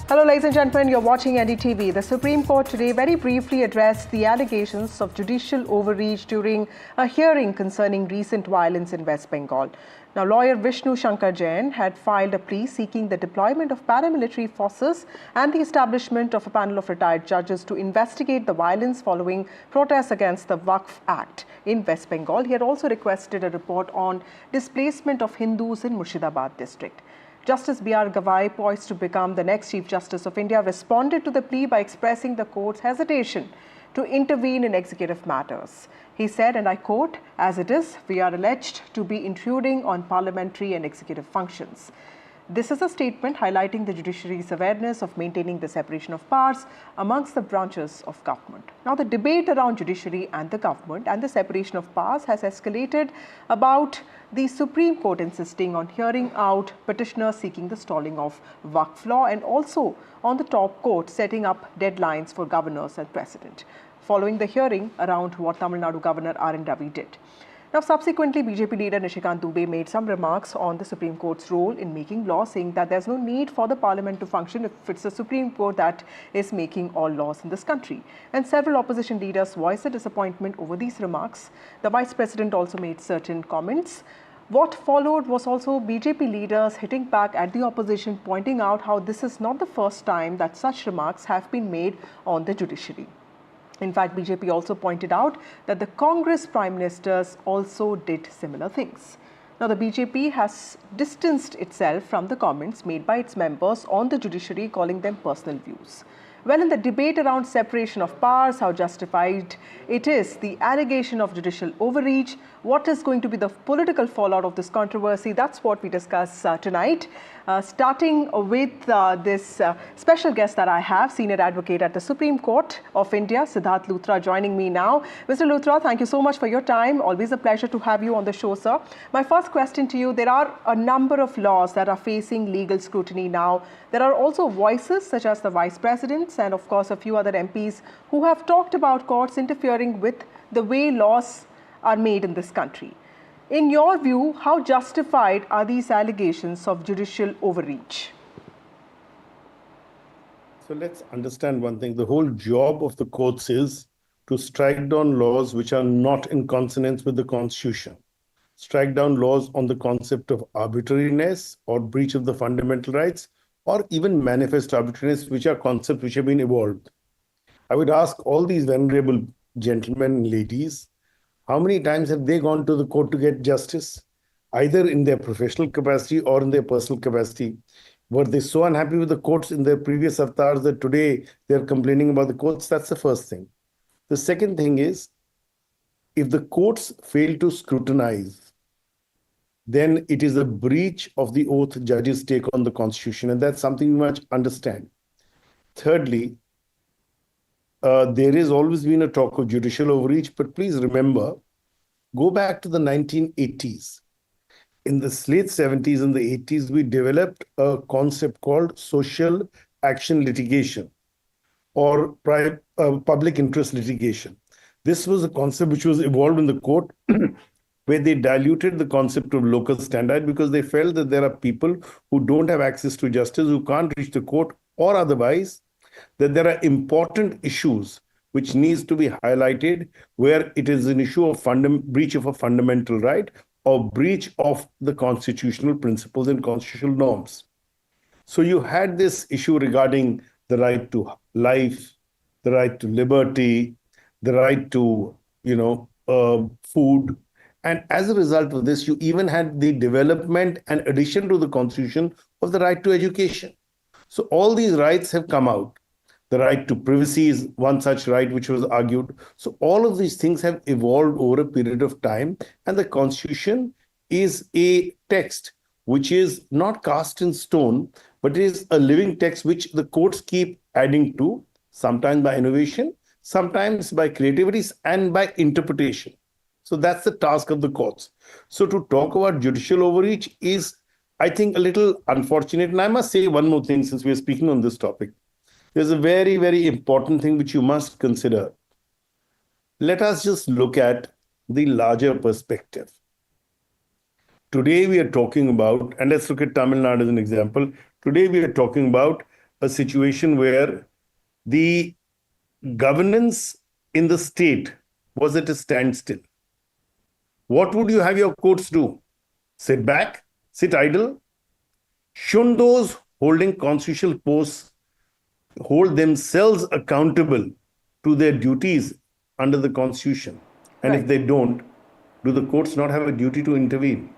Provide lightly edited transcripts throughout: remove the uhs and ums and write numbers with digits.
Hello, ladies and gentlemen, you're watching NDTV. The Supreme Court today very briefly addressed the allegations of judicial overreach during a hearing concerning recent violence in West Bengal. Now, lawyer Vishnu Shankar Jain had filed a plea seeking the deployment of paramilitary forces and the establishment of a panel of retired judges to investigate the violence following protests against the Waqf Act in West Bengal. He had also requested a report on displacement of Hindus in Murshidabad district. Justice B.R. Gavai, poised to become the next Chief Justice of India, responded to the plea by expressing the court's hesitation to intervene in executive matters. He said, and I quote, "As it is, we are alleged to be intruding on parliamentary and executive functions." This is a statement highlighting the judiciary's awareness of maintaining the separation of powers amongst the branches of government. Now, the debate around judiciary and the government and the separation of powers has escalated about the Supreme Court insisting on hearing out petitioners seeking the stalling of Waqf law, and also on the top court setting up deadlines for governors and president, following the hearing around what Tamil Nadu Governor R.N. Ravi did. Now, subsequently, BJP leader Nishikant Dubey made some remarks on the Supreme Court's role in making law, saying that there's no need for the parliament to function if it's the Supreme Court that is making all laws in this country. And several opposition leaders voiced their disappointment over these remarks. The Vice President also made certain comments. What followed was also BJP leaders hitting back at the opposition, pointing out how this is not the first time that such remarks have been made on the judiciary. In fact, BJP also pointed out that the Congress Prime Ministers also did similar things. Now, the BJP has distanced itself from the comments made by its members on the judiciary, calling them personal views. Well, in the debate around separation of powers, how justified it is, the allegation of judicial overreach, what is going to be the political fallout of this controversy, that's what we discuss tonight. Starting with this special guest that I have, senior advocate at the Supreme Court of India, Siddharth Luthra, joining me now. Mr. Luthra, thank you so much for your time. Always a pleasure to have you on the show, sir. My first question to you, there are a number of laws that are facing legal scrutiny now. There are also voices such as the Vice Presidents and of course a few other MPs who have talked about courts interfering with the way laws are made in this country. In your view, how justified are these allegations of judicial overreach? So let's understand one thing. The whole job of the courts is to strike down laws which are not in consonance with the Constitution. Strike down laws on the concept of arbitrariness or breach of the fundamental rights, or even manifest arbitrariness, which are concepts which have been evolved. I would ask all these venerable gentlemen and ladies, how many times have they gone to the court to get justice, either in their professional capacity or in their personal capacity? Were they so unhappy with the courts in their previous avatars that today they're complaining about the courts? That's the first thing. The second thing is, if the courts fail to scrutinize, then it is a breach of the oath judges take on the Constitution, and that's something we must understand. Thirdly, there has always been a talk of judicial overreach, but please remember, go back to the 1980s. In the late 70s and the 80s, we developed a concept called social action litigation or public interest litigation. This was a concept which was evolved in the court where they diluted the concept of local standard because they felt that there are people who don't have access to justice, who can't reach the court or otherwise, that there are important issues which needs to be highlighted where it is an issue of breach of a fundamental right or breach of the constitutional principles and constitutional norms. So you had this issue regarding the right to life, the right to liberty, the right to, food. And as a result of this, you even had the development and addition to the Constitution of the right to education. So all these rights have come out. The right to privacy is one such right which was argued. So all of these things have evolved over a period of time. And the Constitution is a text which is not cast in stone, but it is a living text which the courts keep adding to, sometimes by innovation, sometimes by creativity and by interpretation. So that's the task of the courts. So to talk about judicial overreach is, I think, a little unfortunate. And I must say one more thing since we are speaking on this topic. There's a very, very important thing which you must consider. Let us just look at the larger perspective. Today we are talking about, and let's look at Tamil Nadu as an example. Today we are talking about a situation where the governance in the state was at a standstill. What would you have your courts do? Sit back, sit idle? Shouldn't those holding constitutional posts hold themselves accountable to their duties under the Constitution? And if Right. they don't, do the courts not have a duty to intervene?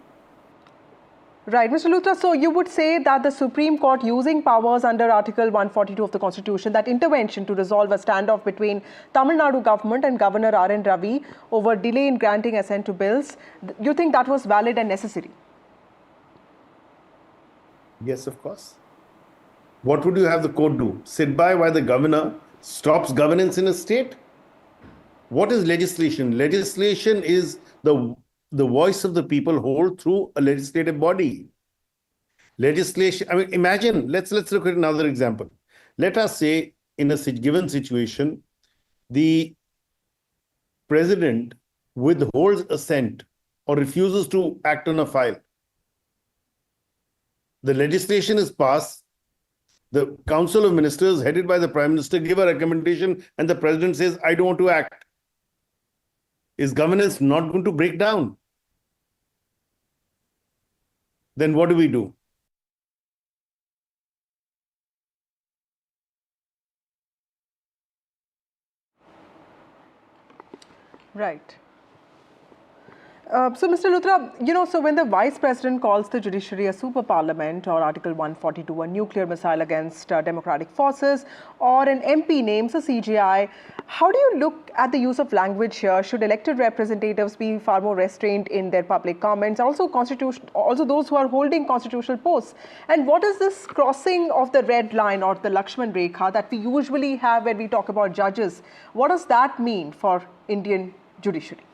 Right, Mr. Luthra, so you would say that the Supreme Court, using powers under Article 142 of the Constitution, that intervention to resolve a standoff between Tamil Nadu government and Governor R.N. Ravi over delay in granting assent to bills, you think that was valid and necessary? Yes, of course. What would you have the court do? Sit by while the governor stops governance in a state? What is legislation? Legislation is the voice of the people hold through a legislative body. Legislation, I mean, imagine, let's look at another example. Let us say in a given situation, the president withholds assent or refuses to act on a file. The legislation is passed. The Council of Ministers, headed by the Prime Minister, give a recommendation, and the President says, I don't want to act. Is governance not going to break down? Then what do we do? Right. So, Mr. Luthra, so when the Vice President calls the judiciary a super parliament, or Article 142 a nuclear missile against democratic forces, or an MP names a CGI, how do you look at the use of language here? Should elected representatives be far more restrained in their public comments? Also those who are holding constitutional posts. And what is this crossing of the red line or the Lakshman Rekha that we usually have when we talk about judges? What does that mean for Indian judiciary?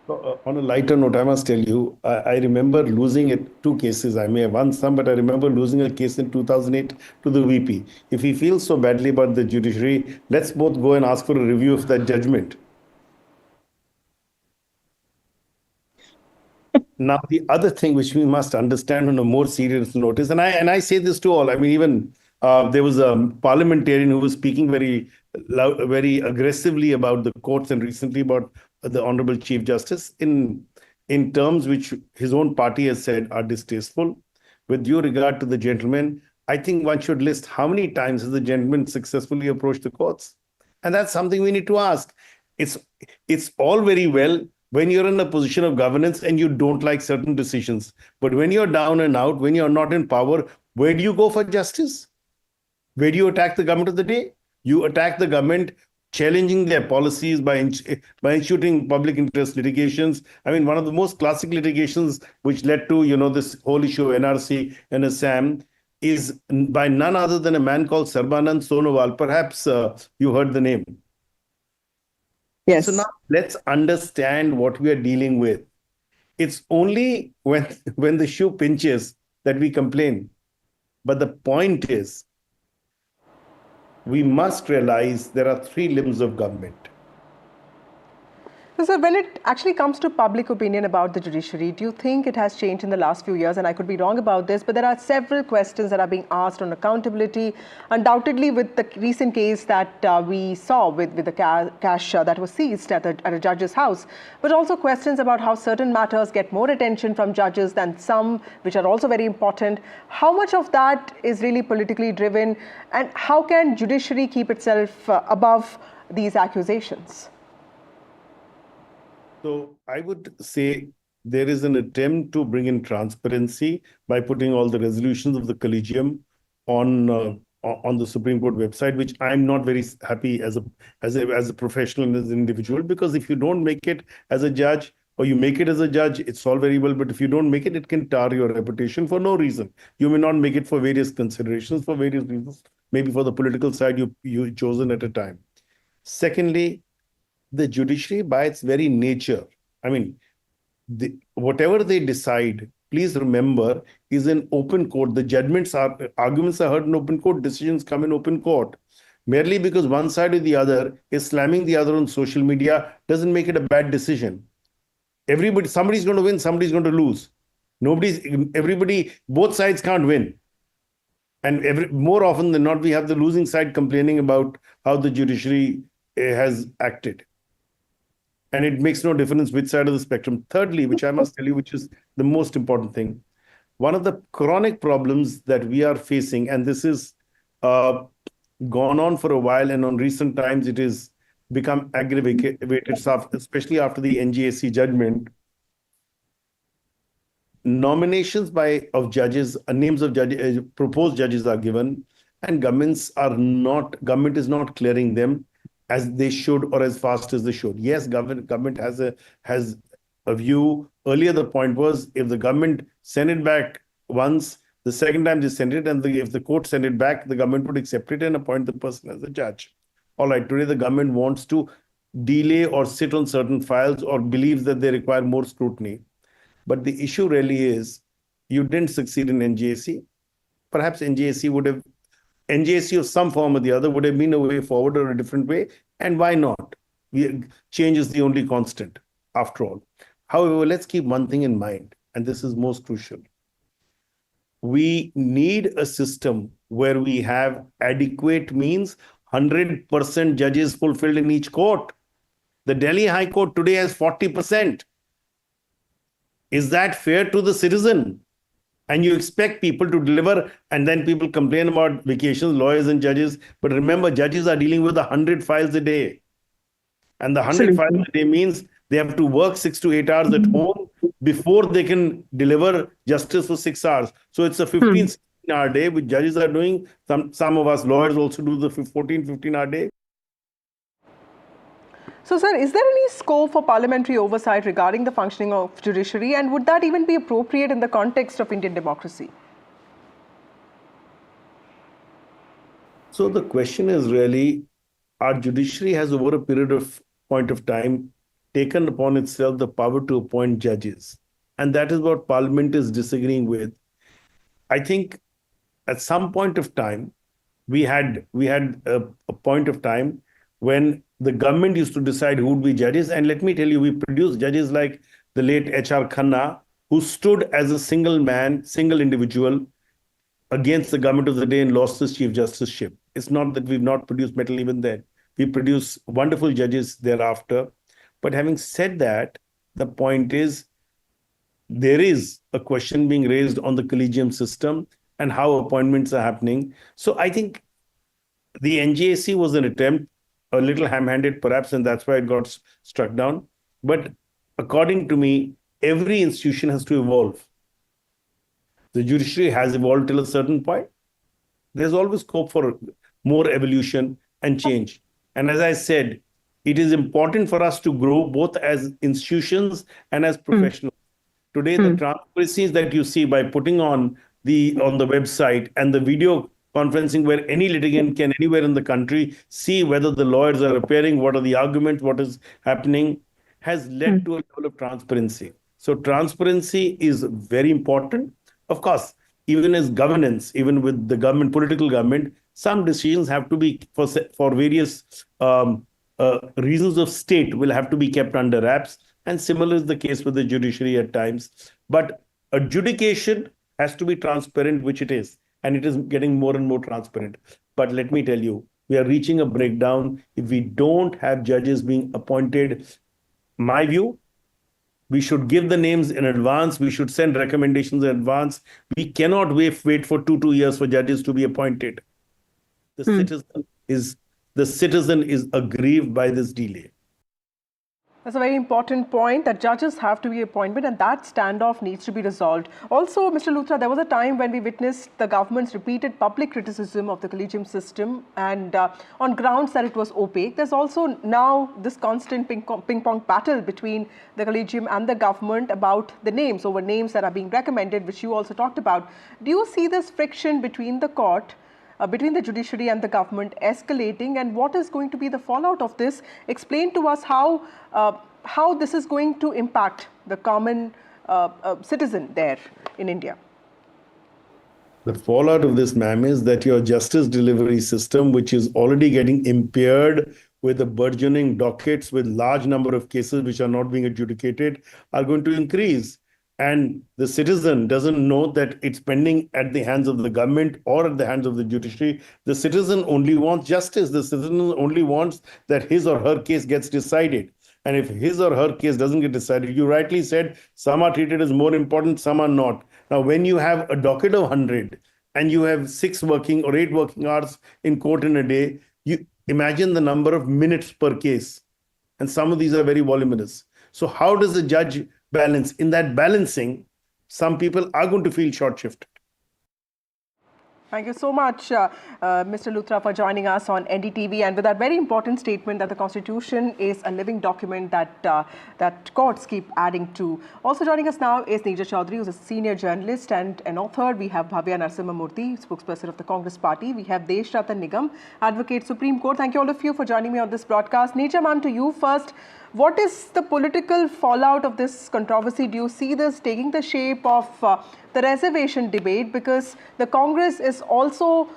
On a lighter note, I must tell you, I remember losing it 2 cases. I may have won some, but I remember losing a case in 2008 to the VP. If he feels so badly about the judiciary, let's both go and ask for a review of that judgment. Now, the other thing which we must understand on a more serious note is, and I say this to all, I mean, even there was a parliamentarian who was speaking very aggressively about the courts and recently about the Honorable Chief Justice in terms which his own party has said are distasteful. With due regard to the gentleman, I think one should list how many times has the gentleman successfully approached the courts. And that's something we need to ask. It's all very well when you're in a position of governance and you don't like certain decisions. But when you're down and out, when you're not in power, where do you go for justice? Where do you attack the government of the day? You attack the government challenging their policies by instituting public interest litigations. I mean, one of the most classic litigations which led to, this whole issue of NRC and Assam is by none other than a man called Sarbanand Sonowal. Perhaps you heard the name. Yes. So now let's understand what we are dealing with. It's only when the shoe pinches that we complain. But the point is, we must realize there are 3 limbs of government. So, sir, when it actually comes to public opinion about the judiciary, do you think it has changed in the last few years? And I could be wrong about this, but there are several questions that are being asked on accountability, undoubtedly with the recent case that we saw with the cash that was seized at a judge's house, but also questions about how certain matters get more attention from judges than some, which are also very important. How much of that is really politically driven, and how can judiciary keep itself above these accusations? So I would say there is an attempt to bring in transparency by putting all the resolutions of the collegium on the Supreme Court website, which I'm not very happy as a professional and as an individual, because if you don't make it as a judge or you make it as a judge, it's all very well. But if you don't make it, it can tar your reputation for no reason. You may not make it for various considerations, for various reasons, maybe for the political side you chosen at a time. Secondly, the judiciary, by its very nature, I mean, whatever they decide, please remember, is an open court. The arguments are heard in open court, decisions come in open court. Merely because one side or the other is slamming the other on social media doesn't make it a bad decision. Somebody's going to win, somebody's going to lose. Everybody, both sides can't win. And more often than not, we have the losing side complaining about how the judiciary has acted. And it makes no difference which side of the spectrum. Thirdly, which I must tell you, which is the most important thing, one of the chronic problems that we are facing, and this is uh, gone on for a while, and on recent times it is become aggravated, especially after the NGAC judgment. Nominations of judges, names of judges, proposed judges are given, and government is not clearing them as they should or as fast as they should. Yes, government has a view. Earlier, the point was if the government sent it back once, the second time they sent it, and if the court sent it back, the government would accept it and appoint the person as a judge. All right, today the government wants to delay or sit on certain files or believes that they require more scrutiny. But the issue really is you didn't succeed in NGAC. Perhaps NGAC of some form or the other would have been a way forward or a different way. And why not? Change is the only constant, after all. However, let's keep one thing in mind, and this is most crucial. We need a system where we have adequate means, 100% judges fulfilled in each court. The Delhi High Court today has 40%. Is that fair to the citizen? And you expect people to deliver, and then people complain about vacations, lawyers and judges. But remember, judges are dealing with 100 files a day. And the 100 files a day means they have to work 6 to 8 hours at home before they can deliver justice for 6 hours. So it's a 15, 16-hour day, which judges are doing. Some of us lawyers also do the 14, 15-hour day. So, sir, is there any scope for parliamentary oversight regarding the functioning of judiciary, and would that even be appropriate in the context of Indian democracy? So the question is really, our judiciary has over a point of time taken upon itself the power to appoint judges. And that is what Parliament is disagreeing with. I think at some point of time, we had a point of time when the government used to decide who would be judges. And let me tell you, we produced judges like the late H.R. Khanna, who stood as a single man, single individual against the government of the day and lost his chief justiceship. It's not that we've not produced metal even then. We produce wonderful judges thereafter. But having said that, the point is, there is a question being raised on the collegium system and how appointments are happening. So I think the NGAC was an attempt, a little ham-handed perhaps, and that's why it got struck down. But according to me, every institution has to evolve. The judiciary has evolved till a certain point. There's always scope for more evolution and change. And as I said, it is important for us to grow both as institutions and as professionals. Today, the transparencies that you see by putting on the website and the video conferencing where any litigant can anywhere in the country see whether the lawyers are appearing, what are the arguments, what is happening, has led to a level of transparency. So transparency is very important. Of course, even as governance, even with the government, political government, some decisions have to be for various reasons of state will have to be kept under wraps. And similar is the case with the judiciary at times. But adjudication has to be transparent, which it is. And it is getting more and more transparent. But let me tell you, we are reaching a breakdown if we don't have judges being appointed. My view, we should give the names in advance. We should send recommendations in advance. We cannot wait for 2 years for judges to be appointed. The citizen is aggrieved by this delay. That's a very important point, that judges have to be appointed, and that standoff needs to be resolved. Also, Mr. Luthra, there was a time when we witnessed the government's repeated public criticism of the collegium system, and on grounds that it was opaque. There's also now this constant ping-pong battle between the collegium and the government about the names, over names that are being recommended, which you also talked about. Do you see this friction between the court, between the judiciary and the government escalating, and what is going to be the fallout of this? Explain to us how this is going to impact the common citizen there in India. The fallout of this, ma'am, is that your justice delivery system, which is already getting impaired with the burgeoning dockets with large number of cases which are not being adjudicated, are going to increase. and the citizen doesn't know that it's pending at the hands of the government or at the hands of the judiciary, the citizen only wants justice. The citizen only wants that his or her case gets decided. And if his or her case doesn't get decided, you rightly said, some are treated as more important, some are not. Now, when you have a docket of 100 and you have 6 working or 8 working hours in court in a day, you imagine the number of minutes per case. And some of these are very voluminous. So how does the judge balance? In that balancing, some people are going to feel short-shifted. Thank you so much, Mr. Luthra, for joining us on NDTV, and with that very important statement that the Constitution is a living document that courts keep adding to. Also joining us now is Neerja Chaudhary, who's a senior journalist and an author. We have Bhavya Narasimhamurthy, spokesperson of the Congress Party. We have Desh Ratan Nigam, advocate Supreme Court. Thank you all of you for joining me on this broadcast. Neerja, ma'am, to you first. What is the political fallout of this controversy? Do you see this taking the shape of the reservation debate? Because the Congress is also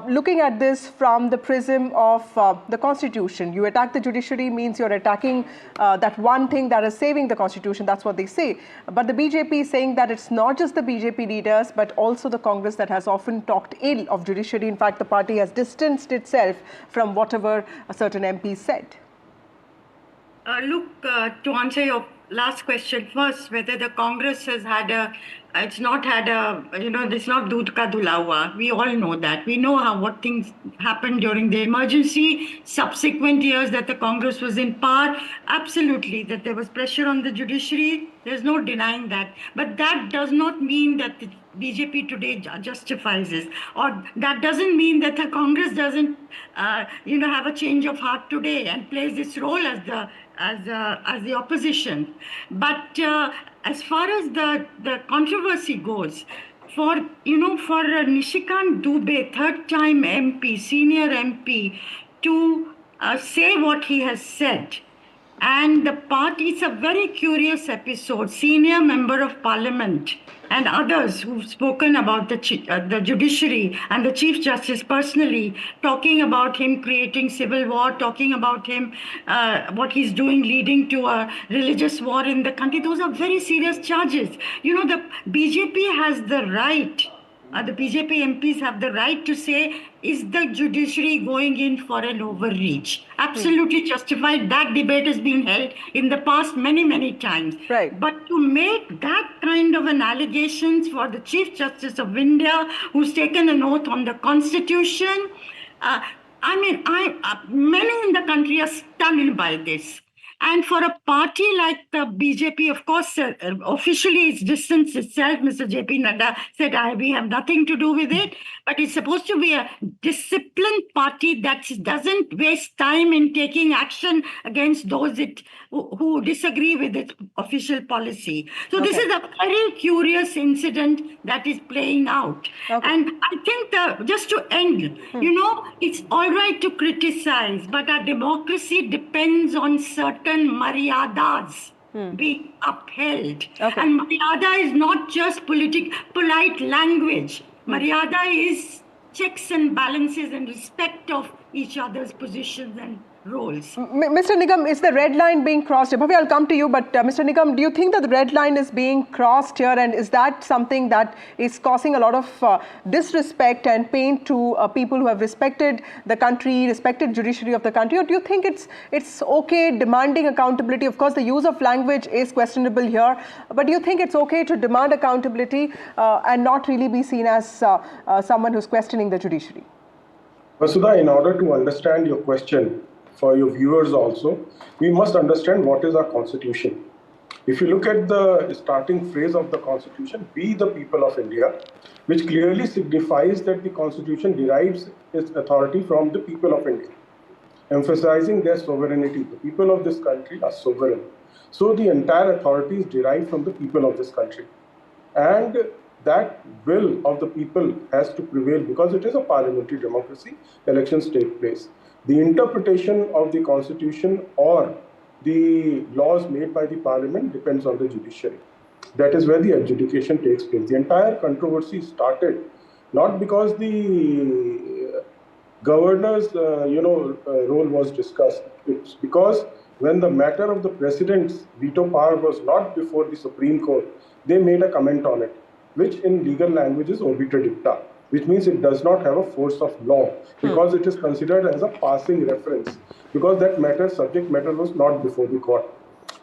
looking at this from the prism of the Constitution. You attack the judiciary means you're attacking that one thing that is saving the Constitution. That's what they say. But the BJP is saying that it's not just the BJP leaders, but also the Congress that has often talked ill of judiciary. In fact, the party has distanced itself from whatever a certain MP said. Look, to answer your last question first, whether the Congress has had it's not doodh ka dhula hua. We all know that. We know what things happened during the emergency, subsequent years that the Congress was in power. Absolutely, that there was pressure on the judiciary. There's no denying that. But that does not mean that the BJP today justifies this, or that doesn't mean that the Congress doesn't, have a change of heart today and plays its role as the opposition. But as far as the controversy goes, for Nishikant Dubey, third-time MP, senior MP, to say what he has said, and the party, it's a very curious episode. Senior member of parliament and others who've spoken about the judiciary and the Chief Justice personally, talking about him creating civil war, talking about him, what he's doing leading to a religious war in the country. Those are very serious charges. The BJP has the right, the BJP MPs have the right to say, is the judiciary going in for an overreach? Absolutely justified. That debate has been held in the past many, many times. Right. But to make that kind of an allegations for the Chief Justice of India, who's taken an oath on the Constitution, many in the country are stunned by this. And for a party like the BJP, of course, officially it's distanced itself. Mr. J.P. Nadda said, we have nothing to do with it. But it's supposed to be a disciplined party that doesn't waste time in taking action against those who disagree with its official policy. So This is a very curious incident that is playing out. Okay. And I think just to end, it's all right to criticize, but our democracy depends on certain maryadas being upheld. Okay. And maryada is not just polite language. Maryada is checks and balances and respect of each other's positions and roles. Mr. Nigam, is the red line being crossed? Bhavya, I'll come to you, but Mr. Nigam, do you think that the red line is being crossed here, and is that something that is causing a lot of disrespect and pain to people who have respected the country, respected judiciary of the country, or do you think it's okay demanding accountability? Of course, the use of language is questionable here, but do you think it's okay to demand accountability and not really be seen as someone who's questioning the judiciary? Vasudha, in order to understand your question, for your viewers also, we must understand what is our Constitution. If you look at the starting phrase of the Constitution, we the people of India, which clearly signifies that the Constitution derives its authority from the people of India, emphasizing their sovereignty. The people of this country are sovereign. So the entire authority is derived from the people of this country. And that will of the people has to prevail because it is a parliamentary democracy. Elections take place. The interpretation of the Constitution or the laws made by the Parliament depends on the judiciary. That is where the adjudication takes place. The entire controversy started not because the governor's role was discussed. It's because when the matter of the president's veto power was not before the Supreme Court, they made a comment on it, which in legal language is obiter dicta, which means it does not have a force of law because it is considered as a passing reference, because that subject matter was not before the court.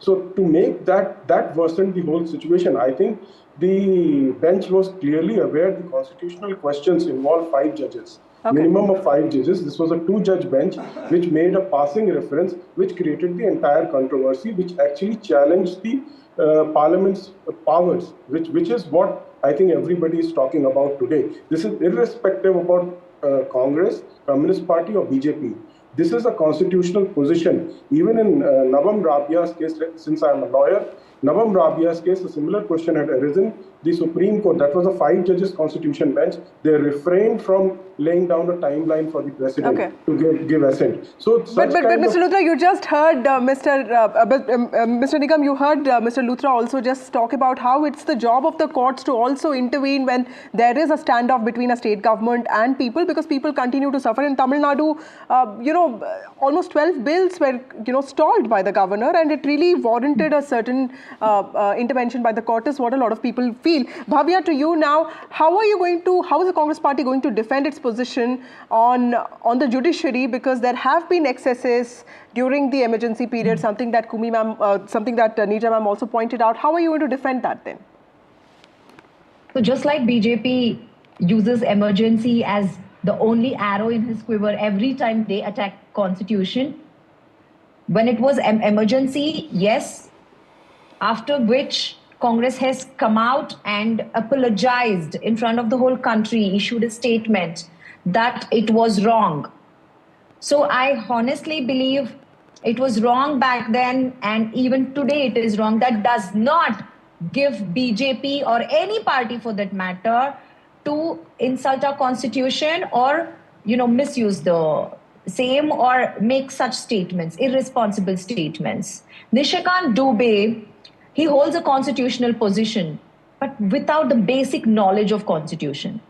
So to make that worsen the whole situation, I think the bench was clearly aware the constitutional questions involve 5 judges. Okay. Minimum of 5 judges. This was a 2-judge bench which made a passing reference, which created the entire controversy, which actually challenged the Parliament's powers, which is what I think everybody is talking about today. This is irrespective about Congress, Communist Party or BJP. This is a constitutional position. Even in Navam Rabia's case, since I am a lawyer, Navam Rabia's case, a similar question had arisen. The Supreme Court, that was a 5-judges constitution bench, they refrained from laying down a timeline for the president to give assent. So, but Mr. Luthra, you just heard Mr. Nigam, you heard Mr. Luthra also just talk about how it's the job of the courts to also intervene when there is a standoff between a state government and people, because people continue to suffer. In Tamil Nadu, almost 12 bills were, stalled by the governor, and it really warranted a certain intervention by the court, is what a lot of people feel. Bhavya, to you now, how is the Congress Party going to defend its position on the judiciary, because there have been excesses during the emergency period, something that Neerja ma'am also pointed out. How are you going to defend that then? So just like BJP uses emergency as the only arrow in his quiver every time they attack constitution, when it was emergency, yes, after which Congress has come out and apologized in front of the whole country, issued a statement that it was wrong. So I honestly believe it was wrong back then, and even today it is wrong. That does not give BJP or any party for that matter to insult our constitution or, misuse the same or make such statements, irresponsible statements. Nishikant Dubey, he holds a constitutional position, but without the basic knowledge of constitution.